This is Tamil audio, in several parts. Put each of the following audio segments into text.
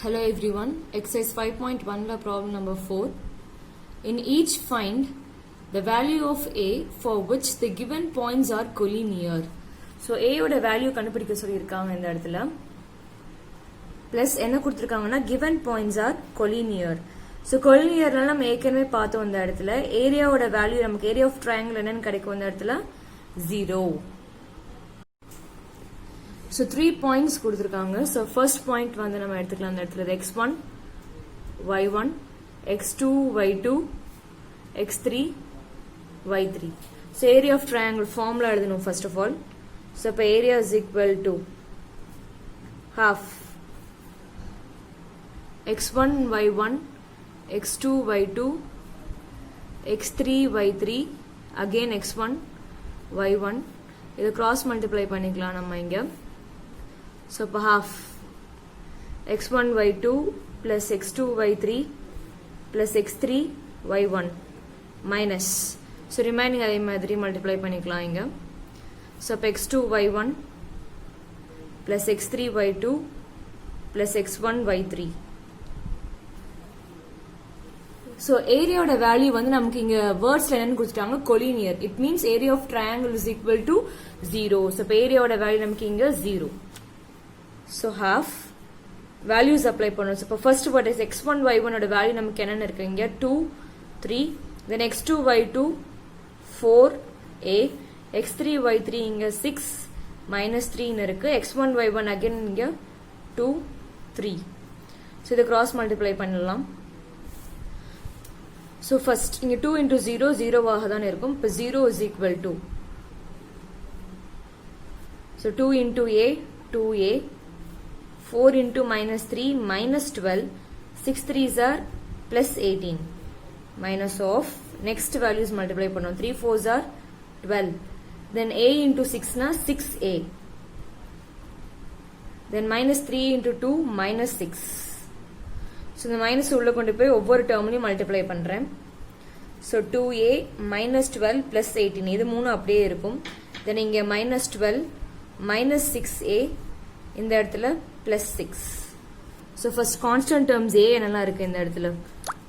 Hello everyone, exercise 5.1 la problem number 4. In each find the value of A for which the given points are collinear. So A oda value கண்டுபிடிக்க சொல்லிருக்காங்க இந்த இடத்துல. Plus என்ன கொடுத்திருக்காங்கன்னா given points are collinear. So collinear நம்ம ஏற்கனவே பார்த்தோம் இந்த இடத்துல. Area oda value நமக்கு area of triangle என்னன்னு கிடைக்கும் இந்த இடத்துல 0. So 3 points கொடுத்திருக்காங்க. So first point வந்து நம்ம எடுத்துக்கலாம் இந்த இடத்துல x1 y1 x2 y2 x3 y3. So area of triangle formula எழுதணும் first of all. So இப்ப area is equal to half x1 y1 x2 y2 x3 y3 again x1 y1 இதை cross multiply பண்ணிக்கலாம் நம்ம இங்க. So half x1 y2 plus x2 y3 plus x3 y1 minus. So remaining அதே மாதிரி multiply பண்ணிக்கலாம் இங்க. So x2 y1 plus x3 y2 plus x1 y3. So area oda value வந்து நமக்கு இங்க wordsல என்னன்னு கொடுத்துட்டாங்க collinear. It means area of triangle is equal to 0. So area oda value நமக்கு இங்க 0. So half values apply பண்ணணும். So first what is x1 y1 oda value நமக்கு என்னன்னு இருக்கு இங்க 2 3 then x2 y2 4a x3 y3 இங்க 6 minus 3 ன்னு இருக்கு x1 y1 again இங்க 2 3. So இத cross multiply பண்ணலாம். So first இங்க 2 into 0 0 ஆக தான் இருக்கும். இப்ப 0 is equal to so 2 into a 2a 4 into minus 3 minus 12 6 3s are plus 18 minus of next values multiply பண்ணோம் 3 4s are 12 then a into 6 na 6a then minus 3 into 2 minus 6. So இந்த மைனஸ் உள்ள கொண்டு போய் ஒவ்வொரு டேர்ம்லையும் மல்டிப்ளை பண்றேன். So 2a minus 12 plus 18 இது மூணு அப்படியே இருக்கும். then இங்க minus 12 minus 6a இந்த இடத்துல plus 6. So first constant terms a என்னெல்லாம் இருக்கு இந்த இடத்துல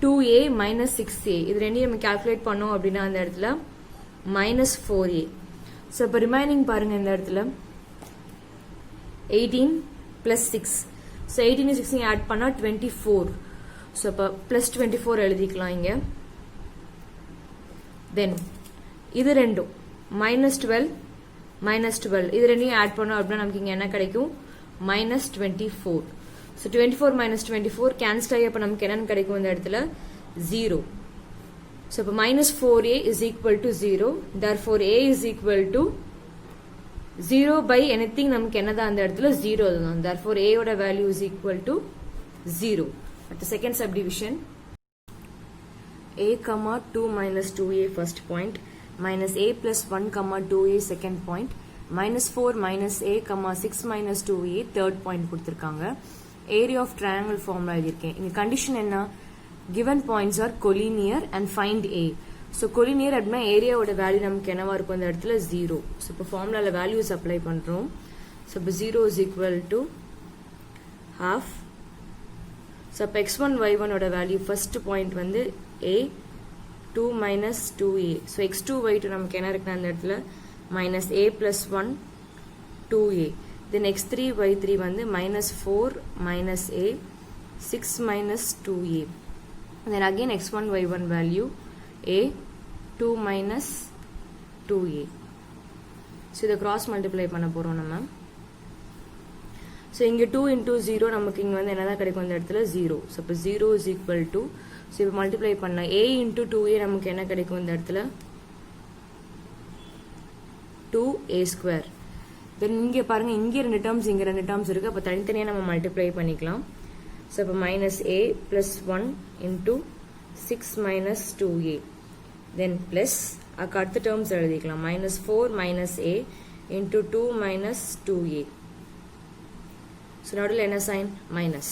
2a minus 6a இது ரெண்டையும் நம்ம calculate பண்ணோம் அப்படின்னா இந்த இடத்துல minus 4a. So இப்போ remaining பாருங்க இந்த இடத்துல 18 plus 6. So 18 16 add பண்ணா 24. So அப்ப plus 24 எழுதிக்கலாம் இங்க. Then இது ரெண்டும் minus 12 minus 12 இது ரெண்டையும் add பண்ணோம் அப்படின்னா நமக்கு இங்க என்ன கிடைக்கும் minus 24. So 24 minus 24 cancel ஆகி அப்ப நமக்கு என்னன்னு கிடைக்கும் இந்த இடத்துல 0. So அப்ப minus 4a is equal to 0. Therefore a is equal to 0 by anything நமக்கு என்னதான் அந்த இடத்துல 0 தான். Therefore a ஓட value is equal to 0. At the second subdivision a comma 2 minus 2a first point minus a plus 1 comma 2a second point minus 4 minus a comma 6 minus 2a third point கொடுத்திருக்காங்க. area of triangle formula எழுதியிருக்கேன். இங்க condition என்ன given points are collinear and find a. So collinear அப்படின்னா area ஓட value நமக்கு என்னவா இருக்கும் இந்த இடத்துல 0. So இப்போ formulaல values apply பண்றோம். So இப்போ 0 is equal to half. So இப்போ x1 y1 ஓட value first point வந்து a 2 minus 2a. So x2 y2 நமக்கு என்ன இருக்குன்னா இந்த இடத்துல minus a plus 1 2a. Then x3 y3 வந்து minus 4 minus a 6 minus 2a. Then again x1 y1 value a 2 minus 2a. So இதை cross multiply பண்ண போறோம் நம்ம. So இங்க 2 into 0 நமக்கு இங்க வந்து என்னதான் கிடைக்கும் இந்த இடத்துல 0. So இப்போ 0 is equal to so இப்போ multiply பண்ண a into 2a நமக்கு என்ன கிடைக்கும் இந்த இடத்துல 2a square. Then இங்க பாருங்க இங்க ரெண்டு terms இங்க ரெண்டு terms இருக்கு. அப்ப தனித்தனியா நம்ம multiply பண்ணிக்கலாம். So அப்ப minus a plus 1 into 6 minus 2a. Then plus அடுத்த terms எழுதிக்கலாம் minus 4 minus a into 2 minus 2a. So நடுவுல என்ன sign minus.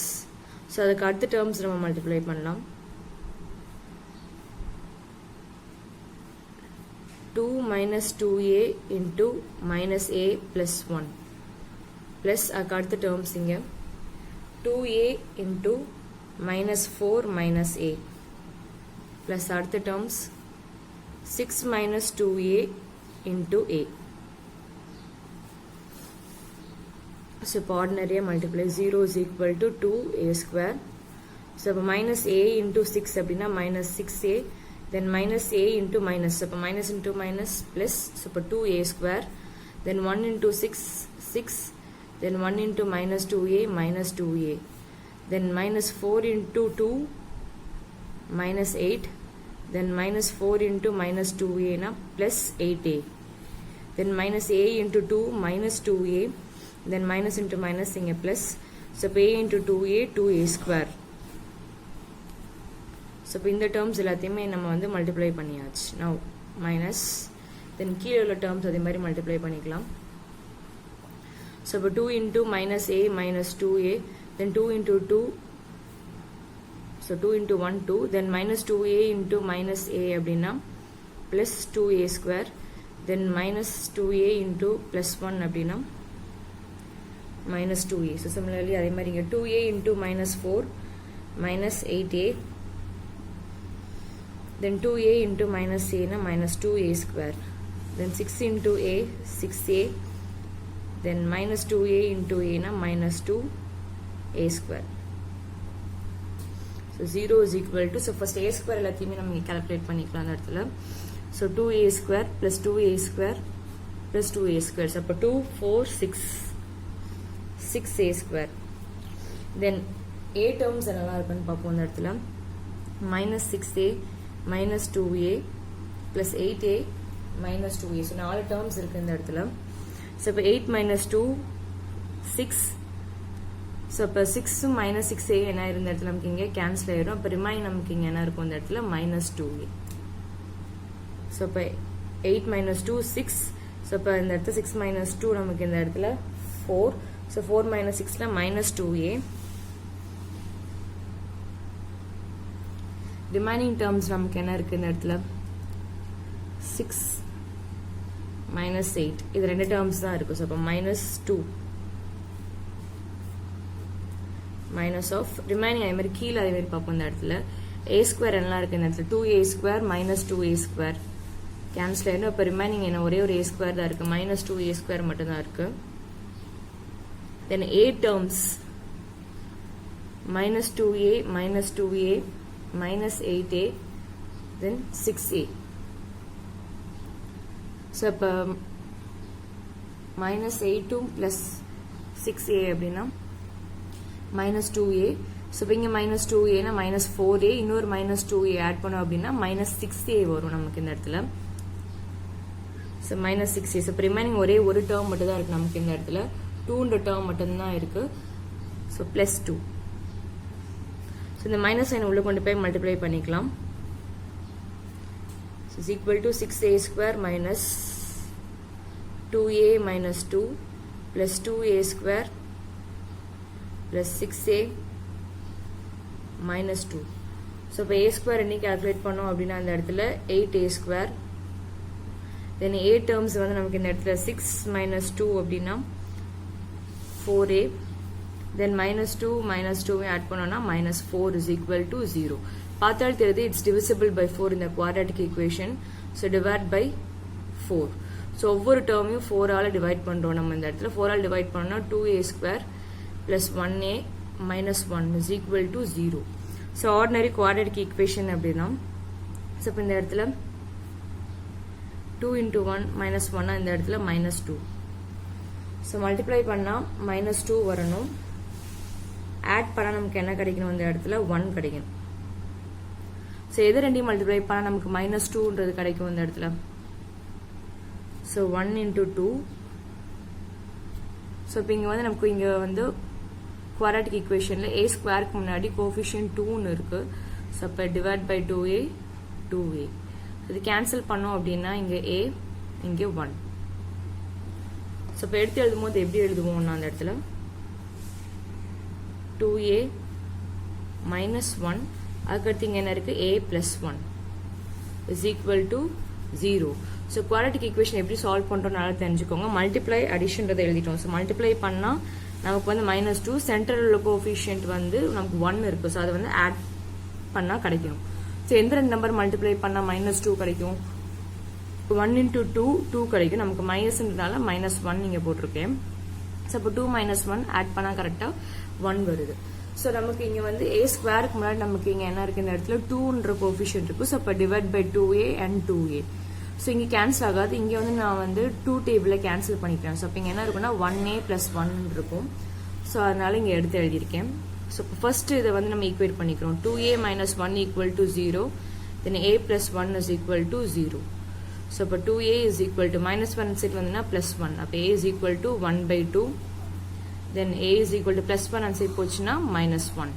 So அதுக்கு அடுத்த terms நம்ம multiply பண்ணலாம் 2 minus 2a into minus a plus 1 plus அடுத்த terms இங்க 2a into minus 4 minus a plus அடுத்த terms 6 minus 2a into a. So இப்போ ordinary multiply 0 is equal to 2a square. So இப்போ minus a into 6 அப்படின்னா minus 6a, then minus a into minus, so இப்போ minus into minus plus, so இப்போ 2a square, then 1 into 6, 6, then 1 into minus 2a, minus 2a, then minus 4 into 2, minus 8, then minus 4 into minus 2a na plus 8a, then minus a into 2, minus 2a, then minus into minus inga plus, so இப்போ a into 2a, 2a square. So இப்போ இந்த terms எல்லாத்தையுமே நம்ம வந்து multiply பண்ணியாச்சு. Now minus, then கீழே உள்ள terms அதே மாதிரி multiply பண்ணிக்கலாம். So இப்போ 2 into minus a minus 2a, then 2 into 2, so 2 into 1 2, then minus 2a into minus a அப்படின்னா plus 2a square, then minus 2a into plus 1 அப்படின்னா minus 2a. So similarly அதே மாதிரி இங்க 2a into minus 4 minus 8a, then 2a into minus a na minus 2a square, then 6 into a 6a, then minus 2a into a na minus 2a square. So 0 is equal to, so first a square எல்லாத்தையுமே நம்ம calculate பண்ணிக்கலாம் அந்த இடத்துல. So 2a square plus 2a square plus 2a square, so அப்போ 2 4 6 6a square. Then a terms என்னெல்லாம் இருக்குன்னு பார்ப்போம் அந்த இடத்துல. minus 6a minus 2a plus 8a minus 2a. So 4 terms இருக்கு இந்த இடத்துல. So இப்போ 8 minus 2 6. So இப்போ 6 minus 6a என்ன இருந்த இடத்துல நமக்கு இங்கே கேன்சல் ஆயிடும். அப்போ ரிமைன் நமக்கு இங்கே என்ன இருக்கும் இந்த இடத்துல minus 2a. So இப்போ 8 minus 2 6. So இப்போ இந்த இடத்துல 6 minus 2 நமக்கு இந்த இடத்துல 4. So 4 minus 6 ல minus 2a. Remaining terms நமக்கு என்ன இருக்கு இந்த இடத்துல 6 minus 8. இது ரெண்டு terms தான் இருக்கு. So அப்போ minus 2 minus of remaining அதே மாதிரி கீழே அதே மாதிரி பார்ப்போம் இந்த இடத்துல a square என்னலாம் இருக்கு இந்த இடத்துல 2a square minus 2a square cancel ஆயிடும். அப்போ ரிமைனிங் என்ன ஒரே ஒரு a square தான் இருக்கு, minus 2a square மட்டும் தான் இருக்கு. Then a terms minus 2a minus 2a minus 8a, then 6a. So அப்போ minus 8 plus 6a அப்படின்னா minus 2a. So இப்போ இங்கே minus 2a னா minus 4a, இன்னொரு minus 2a ஆட் பண்ணோம் அப்படின்னா minus 6a வரும் நமக்கு இந்த இடத்துல. So minus 6a. So remaining ஒரே ஒரு டேர்ம் மட்டும் தான் இருக்கு நமக்கு இந்த இடத்துல. 2ன்ற டேர்ம் மட்டும்தான் இருக்கு. So plus 2. So இந்த மைனஸ் சைன் உள்ள கொண்டு போய் மல்டிப்ளை பண்ணிக்கலாம். So is equal to 6a square minus 2a minus 2 plus 2a square plus 6a minus 2. So இப்போ a square என்ன calculate பண்ணோம் அப்படின்னா அந்த இடத்துல 8a square. Then a terms வந்து நமக்கு இந்த இடத்துல 6 minus 2 அப்படின்னா 4a. Then minus 2 minus 2 add பண்ணோம்னா minus 4 is equal to 0. பார்த்தால் தெரியுது it's divisible by 4 in the quadratic equation. So divide by 4. So ஒவ்வொரு டேர்மையும் 4 ஆல டிவைட் பண்றோம் நம்ம இந்த இடத்துல. 4 ஆல டிவைட் பண்ணோம்னா 2a square plus 1a minus 1 is equal to 0. So ordinary quadratic equation அப்படின்னா so இப்போ இந்த இடத்துல 2 into 1 minus 1 இந்த இடத்துல minus 2. So multiply பண்ணா minus 2 வரணும். ஆட் பண்ணா நமக்கு என்ன கிடைக்கணும் இந்த இடத்துல 1 கிடைக்கணும். So எது ரெண்டையும் மல்டிப்ளை பண்ணா நமக்கு minus 2ன்றது கிடைக்கும் இந்த இடத்துல. So 1 into 2. So இப்போ இங்க வந்து நமக்கு இங்க வந்து quadratic equationல a ஸ்கொயருக்கு முன்னாடி கோஎஃபிஷியன்ட் 2ன்னு இருக்கு. So அப்ப divide by 2a 2a. இது கேன்சல் பண்ணோம் அப்படின்னா இங்க a இங்க 1. So இப்போ எடுத்து எழுதும்போது எப்படி எழுதுவோம்னா அந்த இடத்துல 2a minus 1 அதுக்கடுத்து இங்க என்ன இருக்கு a plus 1 is equal to 0. So quadratic equation எப்படி சால்வ் பண்றோம்னு நல்லா தெரிஞ்சுக்கோங்க. மல்டிப்ளை அடிஷன்றதை எழுதிட்டோம். So மல்டிப்ளை பண்ணா நமக்கு வந்து -2 சென்டரில் உள்ள கோஎஃபிஷியன்ட் வந்து நமக்கு 1 இருக்கு. ஸோ அதை வந்து ஆட் பண்ணா கிடைக்கும். ஸோ எந்த ரெண்டு நம்பர் மல்டிப்ளை பண்ணா -2 கிடைக்கும்? 1 into 2 2 கிடைக்கும். நமக்கு மைனஸ்ன்றதால -1 இங்க போட்டிருக்கேன். ஸோ அப்போ 2 - 1 ஆட் பண்ணா கரெக்டா 1 வருது. ஸோ நமக்கு இங்க வந்து a ஸ்கொயருக்கு முன்னாடி நமக்கு இங்க என்ன இருக்கு, இந்த இடத்துல 2ன்ற கோஎஃபிஷியன்ட் இருக்கு. ஸோ அப்போ divide by 2a and 2a. So இங்க கேன்சல் ஆகாது. இங்க வந்து நான் வந்து 2 டேபிள கேன்சல் பண்ணிக்கிறேன். ஸோ அப்போ இங்க என்ன இருக்குன்னா 1a + 1 இருக்கும். ஸோ அதனால இங்க எடுத்து எழுதியிருக்கேன். ஸோ ஃபர்ஸ்ட் இதை வந்து நம்ம ஈக்குவேட் பண்ணிக்கிறோம். 2a - 1 = 0. then a + 1 = 0. ஸோ அப்போ 2a = -1 சைட் வந்துன்னா +1. அப்போ a = 1/2. then a = +1 அந்த சைட் போச்சுன்னா -1.